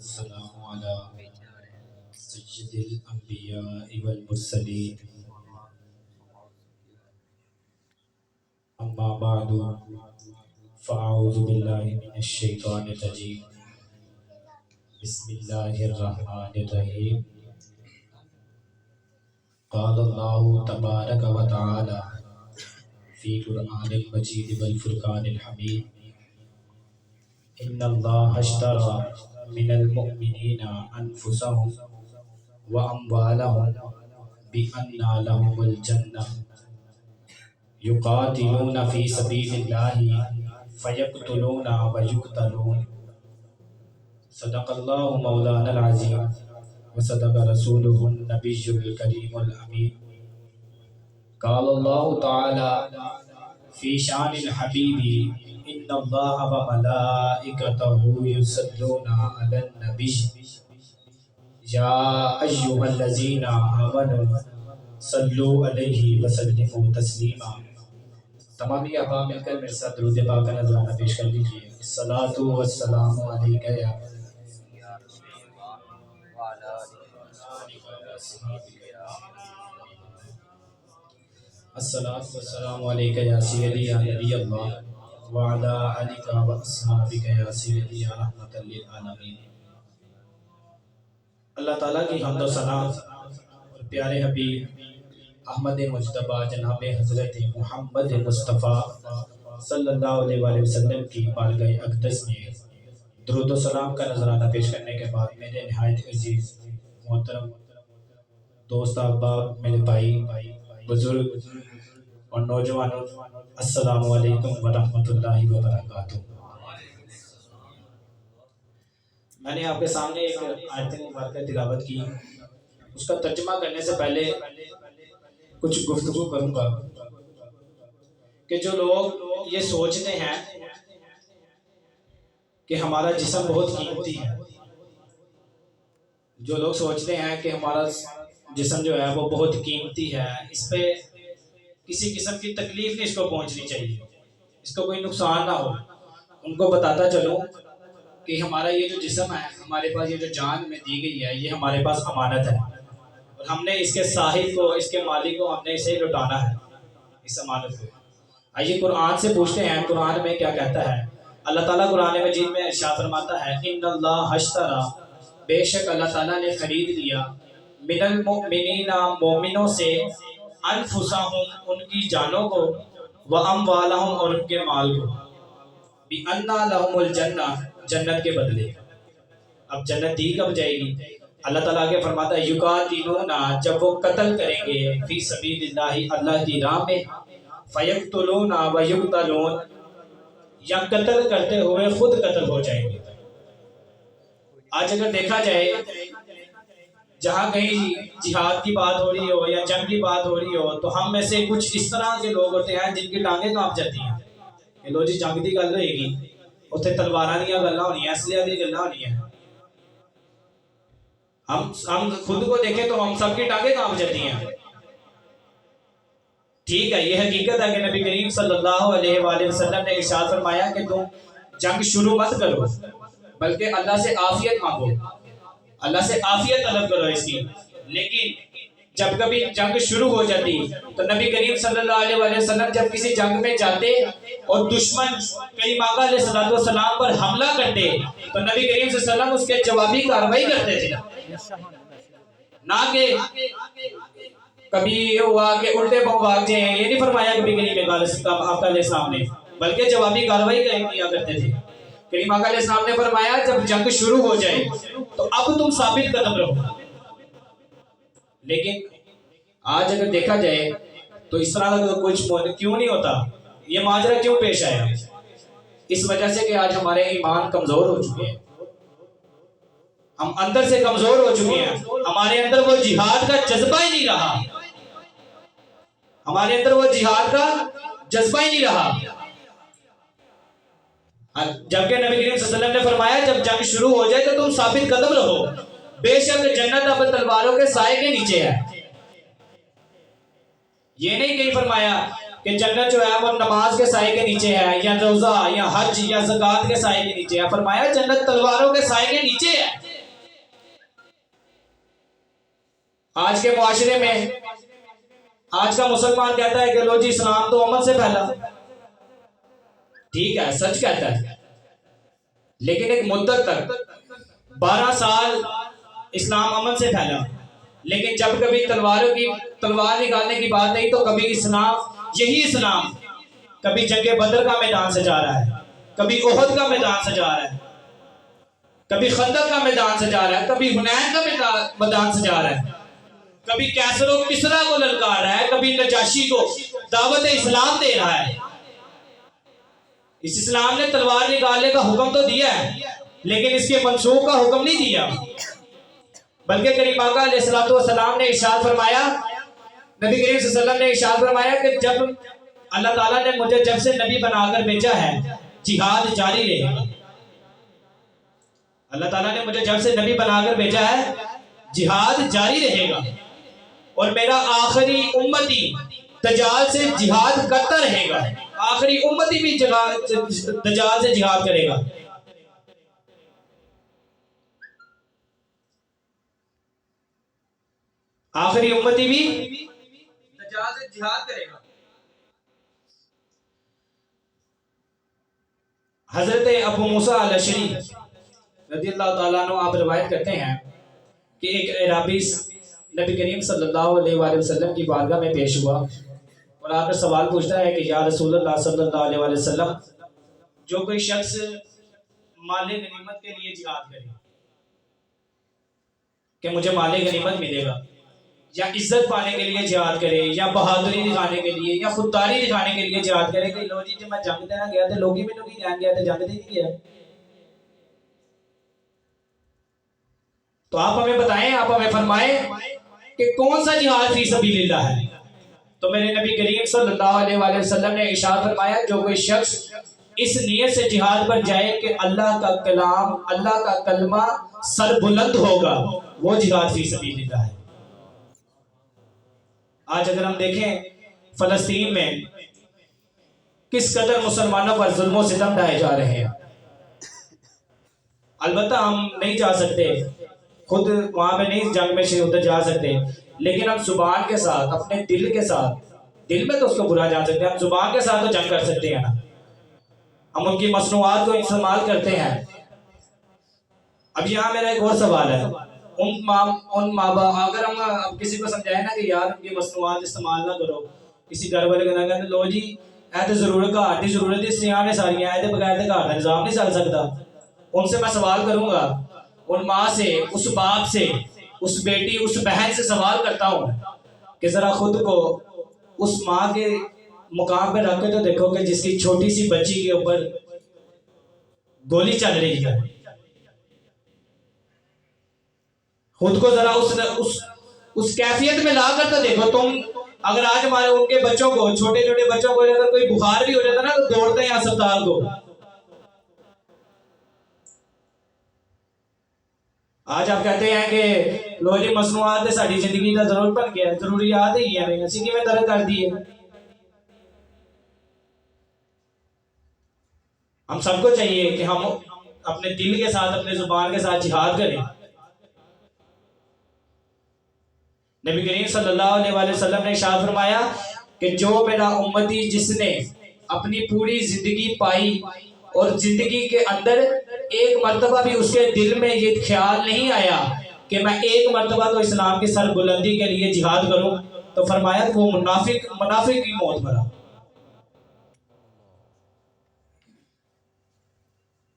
والسلام على سيد الأنبياء والمرسلين أما بعد فأعوذ بالله من الشيطان الرجيم بسم الله الرحمن الرحيم قال الله تبارك وتعالى في قرآن المجيد والفرقان الحميد إن الله اشترى من المؤمنين أنفسهم وأموالهم بأن لهم الجنة يقاتلون في سبيل الله فيقتلون ويقتلون صدق الله مولانا العظيم وصدق رسوله النبي الكريم الأمين قال الله تعالى في شان الحبيب إن الله وملائكته يصلون على النبي يا أيها الذين آمنوا صلوا علیہ وسلموا تسلیما۔ تمامی احباب مل کر میرے ساتھ درود پاک کا نذرانہ پیش کر لیجیے۔ الصلاۃ والسلام علیک یا الصلاۃ والسلام علیک یا سیدی یا نبی اللہ وعلی آلک و اصحابک یا سیدی یا رحمت للعالمین۔ اللہ تعالیٰ کی حمد و ثنا اور پیارے حبیب احمد مجتبیٰ جناب حضرت محمد مصطفیٰ صلی اللہ علیہ وآلہ وسلم کی بارگاہ اقدس میں درود و سلام کا نذرانہ پیش کرنے کے بعد میرے نہایت عزیز محترم دوست احباب، میرے بھائی بزرگ اور نوجوانوں، السلام علیکم ورحمۃ اللہ وبرکاتہ۔ میں نے آپ کے سامنے ایک آیت مبارکہ تلاوت کی، اس کا ترجمہ کرنے سے پہلے کچھ گفتگو کروں گا کہ جو لوگ یہ سوچتے ہیں کہ ہمارا جسم بہت قیمتی ہے، جو لوگ سوچتے ہیں کہ ہمارا جسم جو ہے وہ بہت قیمتی ہے، اس پہ کسی قسم کی تکلیف نہیں اس کو پہنچنی چاہیے، اس کو کوئی نقصان نہ ہو، ان کو بتاتا چلوں کہ ہمارا یہ جو جسم ہے، ہمارے پاس یہ جو جان میں دی گئی ہے، یہ ہمارے پاس امانت ہے اور ہم نے اس کے صاحب کو، اس کے مالک کو ہم نے اسے لوٹانا ہے، اس امانت کو۔ آئیے قرآن سے پوچھتے ہیں قرآن میں کیا کہتا ہے۔ اللہ تعالیٰ قرآن مجید میں ارشاد فرماتا ہے ان اللہ اشترا، بے شک اللہ تعالیٰ نے خرید لیا، من المؤمنین، مومنوں سے، انفسہم، ان کی جانوں کو، واموالہم، اور ان کے مال کو، بِأَنَّ لَهُمُ الْجَنَّةِ، جنت کے بدلے۔ اب جنت دی کب جائے گی؟ اللہ تعالیٰ آگے فرماتا ہے یقاتلون، جب وہ قتل کریں گے، فی سبیل اللہ، اللہ کی راہ میں، فیقتلون ویقتلون، یا قتل کرتے ہوئے خود قتل ہو جائیں گے۔ آج اگر دیکھا جائے جہاں کہیں جہاد کی بات ہو رہی ہو یا جنگ کی بات ہو رہی ہو تو ہم میں سے کچھ اس طرح کے لوگ ہوتے ہیں جن کی ٹانگیں کانپ جاتی ہیں کہ لو جی جنگ کی گل ہوئے گی، اتنے تلواراں دیا گلاں ہونی ہیں، اسلحے دی گلاں ہونی ہیں، ہم خود کو دیکھیں تو ہم سب کی ٹانگیں کانپ جاتی ہیں۔ ٹھیک ہے، یہ حقیقت ہے کہ نبی کریم صلی اللہ علیہ وآلہ وسلم نے ارشاد فرمایا کہ تم جنگ شروع مت کرو بلکہ اللہ سے عافیت مانگو، اللہ سے عافیت طلب کرو اس کی۔ لیکن جب کبھی جنگ شروع ہو جاتی تو نبی کریم صلی اللہ علیہ وآلہ وسلم جب کسی جنگ میں جاتے اور دشمن کریم آقا علیہ السلام پر حملہ کرتے تو نبی کریم صلی اللہ علیہ وسلم اس کے جوابی کارروائی کرتے تھے، نہ کہ کبھی یہ ہوا کہ الٹے پاؤں بھاگ جائیں، یہ نہیں فرمایا نبی کریم آقا علیہ السلام نے، بلکہ جوابی کارروائی کیا کرتے تھے۔ کریم آقا علیہ السلام نے فرمایا جب جنگ شروع ہو جائے تو اب تم ثابت قدم رہو۔ لیکن آج اگر دیکھا جائے تو اس طرح کا کچھ کیوں نہیں ہوتا، یہ ماجرا کیوں پیش آیا؟ اس وجہ سے کہ آج ہمارے ایمان کمزور ہو چکے ہیں، ہم اندر سے کمزور ہو چکے ہیں، ہمارے اندر وہ جہاد کا جذبہ ہی نہیں رہا، ہمارے اندر وہ جہاد کا جذبہ ہی نہیں رہا۔ جبکہ نبی کریم صلی اللہ علیہ وسلم نے فرمایا جب جنگ شروع ہو جائے تو تم ثابت قدم رہو، بے شک جنت اب تلواروں کے سائے کے نیچے ہے۔ یہ نہیں کہیں فرمایا کہ جنت جو ہے وہ نماز کے سائے کے نیچے ہے یا روزہ یا حج یا زکوٰۃ کے سائے کے نیچے ہے، فرمایا جنت تلواروں کے سائے کے نیچے ہے۔ آج کے معاشرے میں آج کا مسلمان کہتا ہے کہ لو جی اسلام تو امن سے پھیلا. ٹھیک ہے، سچ کہتا ہے، لیکن ایک مدت تک 12 سال اسلام امن سے پھیلا، لیکن جب کبھی تلوار نکالنے کی بات نہیں تو کبھی یہی اسلام کبھی جنگ بدر کا میدان سجا رہا ہے، کبھی احد کا میدان سجا رہا ہے، کبھی خندق کا میدان سجا رہا ہے، کبھی حنین کا میدان سجا رہا ہے، کبھی کیسر و کسریٰ کو للکار رہا ہے، کبھی نجاشی کو دعوت اسلام دے رہا ہے. اس اسلام نے تلوار نکالنے کا حکم تو دیا ہے، لیکن اس کے منسوخ کا حکم نہیں دیا، بلکہ کریم آقا علیہ السلام نے ارشاد فرمایا، نبی کریم صلی اللہ علیہ وسلم نے ارشاد فرمایا کہ جب اللہ تعالیٰ نے مجھے جب سے نبی بنا کر بھیجا ہے جہاد جاری رہے گا. اللہ تعالیٰ نے مجھے جب سے نبی بنا کر بھیجا ہے جہاد جاری رہے گا، اور میرا آخری امتی دجال سے جہاد کرتا رہے گا. آخری امتی بھی دجال سے جہاد کرے گا. آخری امتی بھی دجال سے جہاد کرے گا. حضرت ابو موسیٰ الاشعری رضی اللہ تعالیٰ عنہ آپ روایت کرتے ہیں کہ ایک اعرابی نبی کریم صلی اللہ علیہ وآلہ وسلم کی بارگاہ میں پیش ہوا اور آ کر سوال پوچھتا ہے کہ یا رسول اللہ صلی اللہ علیہ وآلہ وسلم، جو کوئی شخص مال غنیمت کے لیے جہاد کرے کہ مجھے مال غنیمت ملے گا، یا عزت پانے کے لیے جہاد کرے، یا بہادری دکھانے کے لیے، یا خودداری دکھانے کے لیے جہاد کرے کہ لو جی میں جنگ دینا گیا تھے، لوگ ہی میں نہیں جان گیا تھے، جنگ دے گیا. تو آپ ہمیں بتائیں، آپ ہمیں فرمائیں کہ کون سا جہاد فی سبیل اللہ ہے. تو میرے نبی کریم صلی اللہ علیہ وآلہ وسلم نے ارشاد فرمایا، جو کوئی شخص اس نیت سے جہاد پر جائے کہ اللہ کا کلام، اللہ کا کلمہ سر بلند ہوگا، وہ جہاد فی سبیل اللہ ہے. آج اگر ہم دیکھیں فلسطین میں کس قدر مسلمانوں پر ظلم و ستم ڈھائے جا رہے ہیں. البتہ ہم نہیں جا سکتے، خود وہاں پہ نہیں جنگ میں ادھر جا سکتے، لیکن ہم زبان کے ساتھ، اپنے دل کے ساتھ، دل میں تو اس کو برا جان سکتے ہیں، ہم زبان کے ساتھ تو جنگ کر سکتے ہیں نا. ہم ان کی مصنوعات کو استعمال کرتے ہیں. اب یہاں میرا ایک اور سوال ہے، ان ماں باپ اگر ہم کسی کو سمجھائیں نا کہ یار ان کی مصنوعات استعمال نہ کرو، کسی گھر والے کا نہ کہتے لو جی اے تے ضرورت گھر کی ضرورت اس نے ساریاں اے تے بغیر تے گھر کا نظام نہیں چل سکتا. ان سے میں سوال کروں گا، ان ماں سے، اس باپ سے، اس بیٹی، اس بہن سے سوال کرتا ہوں کہ ذرا خود کو اس ماں کے مقام پہ رکھ کے تو دیکھو کہ جس کی چھوٹی سی بچی کے اوپر گولی چل رہی ہے. خود کو ذرا اس کیفیت میں لا کر تو دیکھو. تم اگر آج ہمارے ان کے بچوں کو، چھوٹے چھوٹے بچوں کو اگر کوئی بخار بھی ہو جاتا نا تو دوڑتے ہیں اسپتال کو. آج آپ کہتے ہیں کہ لو جی مصنوعات ساری زندگی کا ضرورت بن گیا، ضروریات ہی ہیں، اسی کی میں طرح کر دی ہے. ہم سب کو چاہیے کہ ہم اپنے دل کے ساتھ، اپنے زبان کے ساتھ جہاد کریں. نبی کریم صلی اللہ علیہ وآلہ وسلم نے ارشاد فرمایا کہ جو میرا امتی جس نے اپنی پوری زندگی پائی اور زندگی کے اندر ایک مرتبہ بھی اس کے دل میں یہ خیال نہیں آیا کہ میں ایک مرتبہ تو اسلام کی سر بلندی کے لیے جہاد کروں، تو فرمایا کہ وہ منافق کی موت مرا.